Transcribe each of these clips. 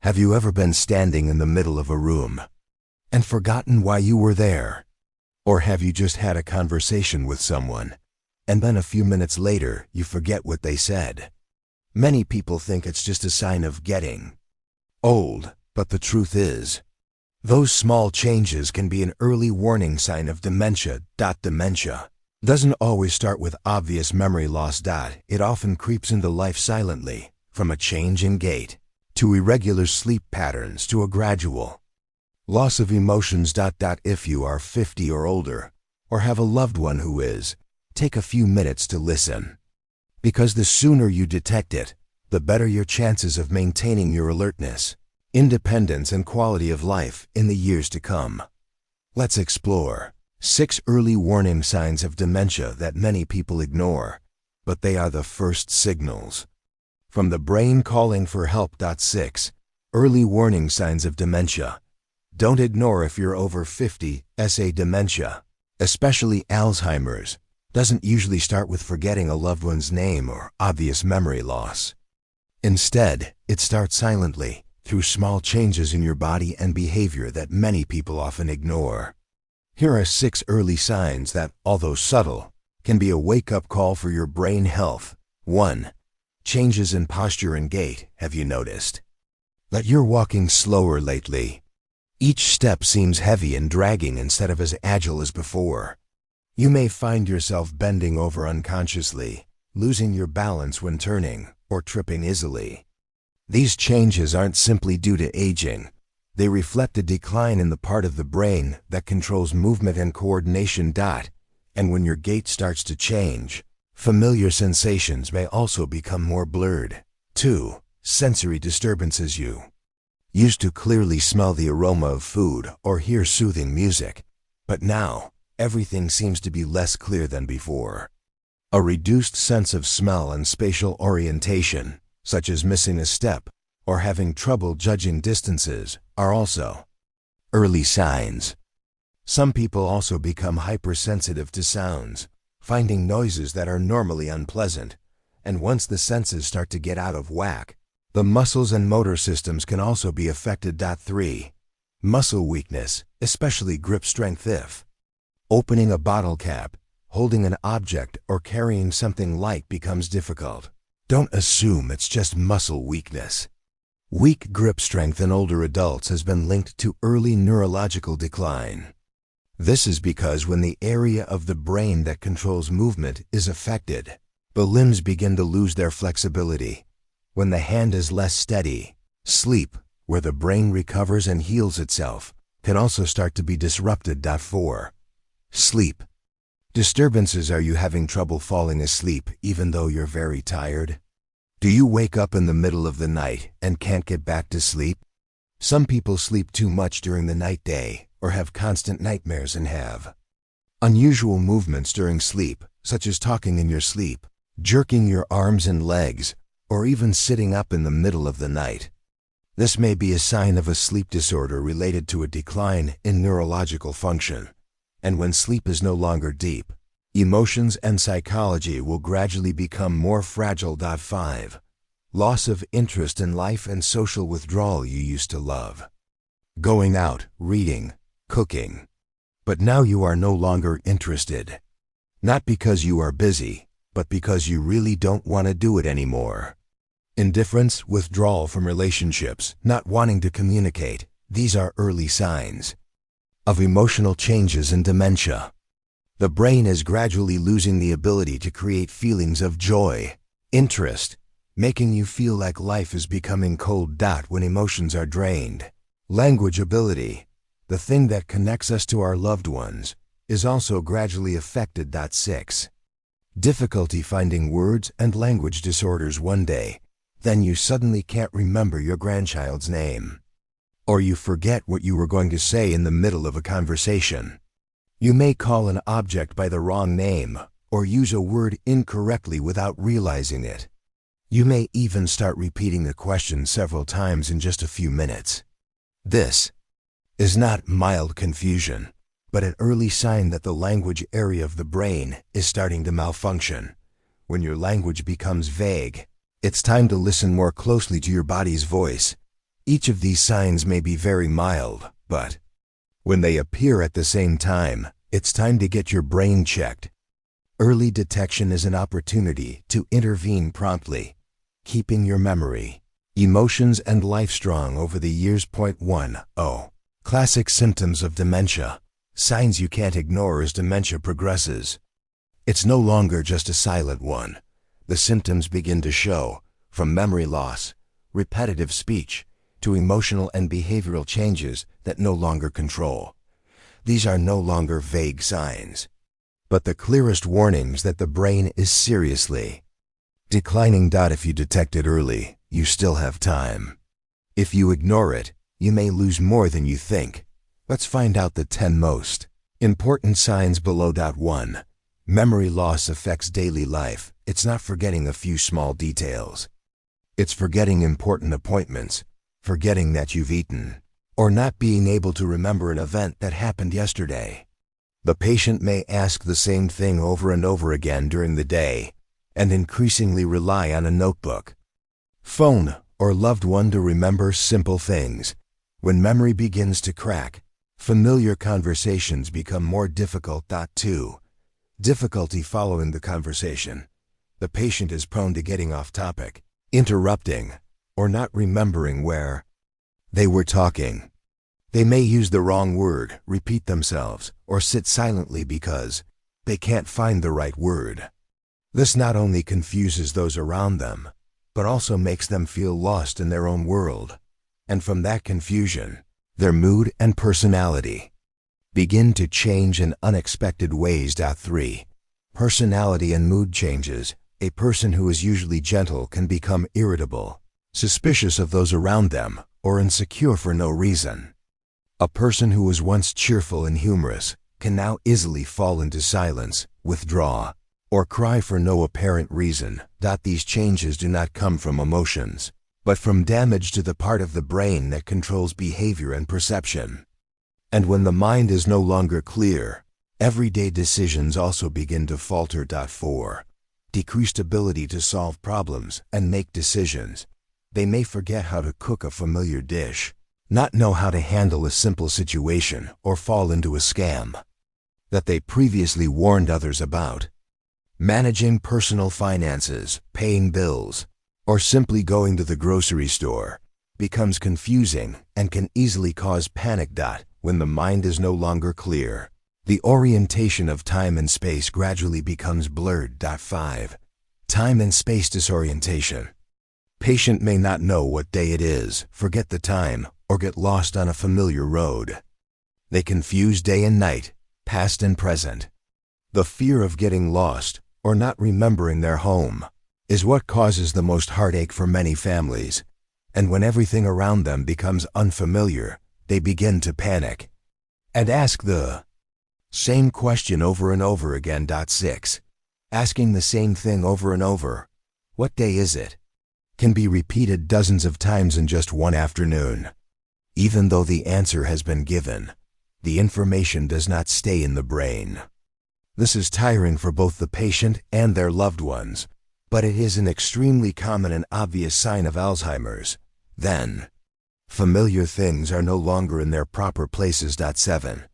Have you ever been standing in the middle of a room and forgotten why you were there? Or have you just had a conversation with someone and then a few minutes later you forget what they said? Many people think it's just a sign of getting old, but the truth is, those small changes can be an early warning sign of dementia. Dementia doesn't always start with obvious memory loss. It often creeps into life silently, from a change in gait, to irregular sleep patterns, to a gradual loss of emotions. If you are 50 or older, or have a loved one who is, take a few minutes to listen. Because the sooner you detect it, the better your chances of maintaining your alertness, independence, and quality of life in the years to come. Let's explore 6 early warning signs of dementia that many people ignore, but they are the first signals. From the brain calling for help. 6 early warning signs of dementia. Don't ignore if you're over 50. Dementia, especially Alzheimer's, doesn't usually start with forgetting a loved one's name or obvious memory loss. Instead, it starts silently, through small changes in your body and behavior that many people often ignore. Here are 6 early signs that, although subtle, can be a wake-up call for your brain health. 1. Changes in posture and gait. Have you noticed that you're walking slower lately? Each step seems heavy and dragging instead of as agile as before. You may find yourself bending over unconsciously, losing your balance when turning, or tripping easily. These changes aren't simply due to aging. They reflect a decline in the part of the brain that controls movement and coordination. And when your gait starts to change, familiar sensations may also become more blurred. 2. Sensory disturbances. You used to clearly smell the aroma of food or hear soothing music, but now everything seems to be less clear than before. A reduced sense of smell and spatial orientation, such as missing a step or having trouble judging distances, are also early signs. Some people also become hypersensitive to sounds, finding noises that are normally unpleasant, and once the senses start to get out of whack, the muscles and motor systems can also be affected. 3. Muscle weakness, especially grip strength. If opening a bottle cap, holding an object, or carrying something light becomes difficult, don't assume it's just muscle weakness. Weak grip strength in older adults has been linked to early neurological decline. This is because when the area of the brain that controls movement is affected, the limbs begin to lose their flexibility. When the hand is less steady, sleep, where the brain recovers and heals itself, can also start to be disrupted. 4. Sleep disturbances. Are you having trouble falling asleep even though you're very tired? Do you wake up in the middle of the night and can't get back to sleep? Some people sleep too much during the night or have constant nightmares and have unusual movements during sleep, such as talking in your sleep, jerking your arms and legs, or even sitting up in the middle of the night. This may be a sign of a sleep disorder related to a decline in neurological function. And when sleep is no longer deep, emotions and psychology will gradually become more fragile. 5. Loss of interest in life and social withdrawal. You used to love going out, reading, cooking, but now you are no longer interested. Not because you are busy, but because you really don't want to do it anymore. Indifference, withdrawal from relationships, not wanting to communicate. These are early signs of emotional changes in dementia. The brain is gradually losing the ability to create feelings of joy, interest, making you feel like life is becoming cold. When emotions are drained, language ability, the thing that connects us to our loved ones, is also gradually affected. 6. Difficulty finding words and language disorders. One day, then you suddenly can't remember your grandchild's name. Or you forget what you were going to say in the middle of a conversation. You may call an object by the wrong name, or use a word incorrectly without realizing it. You may even start repeating the question several times in just a few minutes. This is not mild confusion, but an early sign that the language area of the brain is starting to malfunction. When your language becomes vague, it's time to listen more closely to your body's voice. Each of these signs may be very mild, but when they appear at the same time, it's time to get your brain checked. Early detection is an opportunity to intervene promptly, keeping your memory, emotions, and life strong over the years. 10. Classic symptoms of dementia. Signs you can't ignore as dementia progresses. It's no longer just a silent one. The symptoms begin to show, from memory loss, repetitive speech, to emotional and behavioral changes that no longer control. These are no longer vague signs, but the clearest warnings that the brain is seriously declining. If you detect it early, you still have time. If you ignore it, you may lose more than you think. Let's find out the 10 most important signs below. 1. Memory loss affects daily life. It's not forgetting a few small details. It's forgetting important appointments, forgetting that you've eaten, or not being able to remember an event that happened yesterday. The patient may ask the same thing over and over again during the day, and increasingly rely on a notebook, phone, or loved one to remember simple things. When memory begins to crack, familiar conversations become more difficult. 2. Difficulty following the conversation. The patient is prone to getting off topic, interrupting, or not remembering where they were talking. They may use the wrong word, repeat themselves, or sit silently because they can't find the right word. This not only confuses those around them, but also makes them feel lost in their own world. And from that confusion, their mood and personality begin to change in unexpected ways. 3. Personality and mood changes. A person who is usually gentle can become irritable, suspicious of those around them, or insecure for no reason. A person who was once cheerful and humorous can now easily fall into silence, withdraw, or cry for no apparent reason. These changes do not come from emotions, but from damage to the part of the brain that controls behavior and perception. And when the mind is no longer clear, everyday decisions also begin to falter. 4. Decreased ability to solve problems and make decisions. They may forget how to cook a familiar dish, not know how to handle a simple situation, or fall into a scam that they previously warned others about. Managing personal finances, paying bills, or simply going to the grocery store becomes confusing and can easily cause panic. When the mind is no longer clear, the orientation of time and space gradually becomes blurred. 5. Time and space disorientation. Patient may not know what day it is, forget the time, or get lost on a familiar road. They confuse day and night, past and present. The fear of getting lost or not remembering their home is what causes the most heartache for many families. And when everything around them becomes unfamiliar, they begin to panic and ask the same question over and over again. 6. Asking the same thing over and over, what day is it, can be repeated dozens of times in just one afternoon. Even though the answer has been given, the information does not stay in the brain. This is tiring for both the patient and their loved ones, but it is an extremely common and obvious sign of Alzheimer's. Then, familiar things are no longer in their proper places. 7.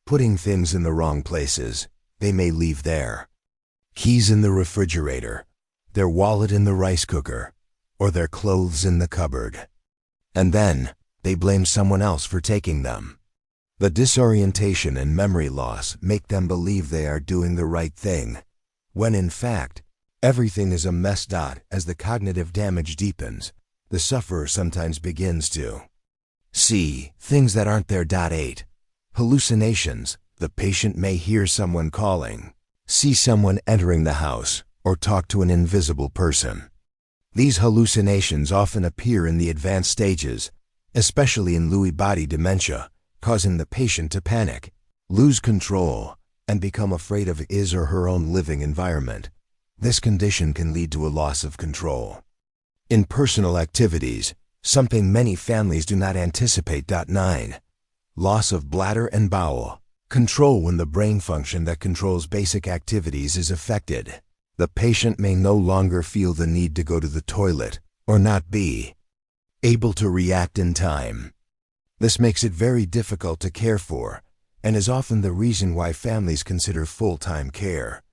Putting things in the wrong places. They may leave their keys in the refrigerator, their wallet in the rice cooker, or their clothes in the cupboard. And then, they blame someone else for taking them. The disorientation and memory loss make them believe they are doing the right thing, when in fact, everything is a mess. As the cognitive damage deepens, the sufferer sometimes begins to see things that aren't there. 8. Hallucinations. The patient may hear someone calling, see someone entering the house, or talk to an invisible person. These hallucinations often appear in the advanced stages, especially in Lewy body dementia, causing the patient to panic, lose control, and become afraid of his or her own living environment. This condition can lead to a loss of control in personal activities, something many families do not anticipate. 9. Loss of bladder and bowel control. When the brain function that controls basic activities is affected, the patient may no longer feel the need to go to the toilet or not be able to react in time. This makes it very difficult to care for, and is often the reason why families consider full-time care,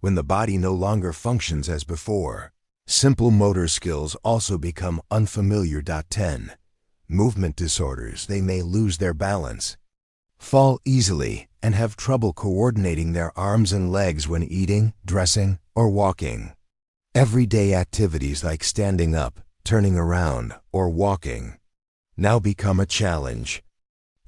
when the body no longer functions as before. Simple motor skills also become unfamiliar. 10. Movement disorders. They may lose their balance, fall easily, and have trouble coordinating their arms and legs when eating, dressing, or walking. Everyday activities like standing up, turning around, or walking now become a challenge.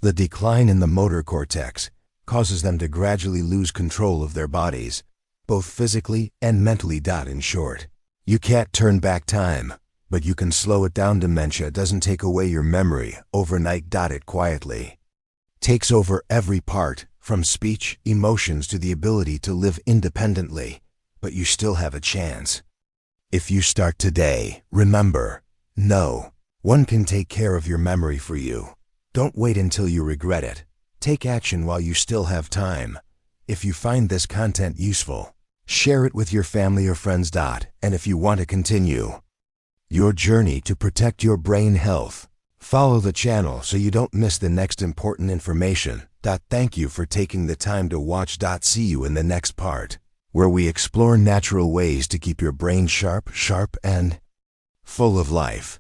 The decline in the motor cortex causes them to gradually lose control of their bodies, both physically and mentally. In short, you can't turn back time, but you can slow it down. Dementia doesn't take away your memory overnight. It quietly takes over every part, from speech, emotions to the ability to live independently, but you still have a chance. If you start today, remember, no one can take care of your memory for you. Don't wait until you regret it. Take action while you still have time. If you find this content useful, share it with your family or friends. And if you want to continue your journey to protect your brain health, follow the channel so you don't miss the next important information. Thank you for taking the time to watch. See you in the next part, where we explore natural ways to keep your brain sharp and full of life.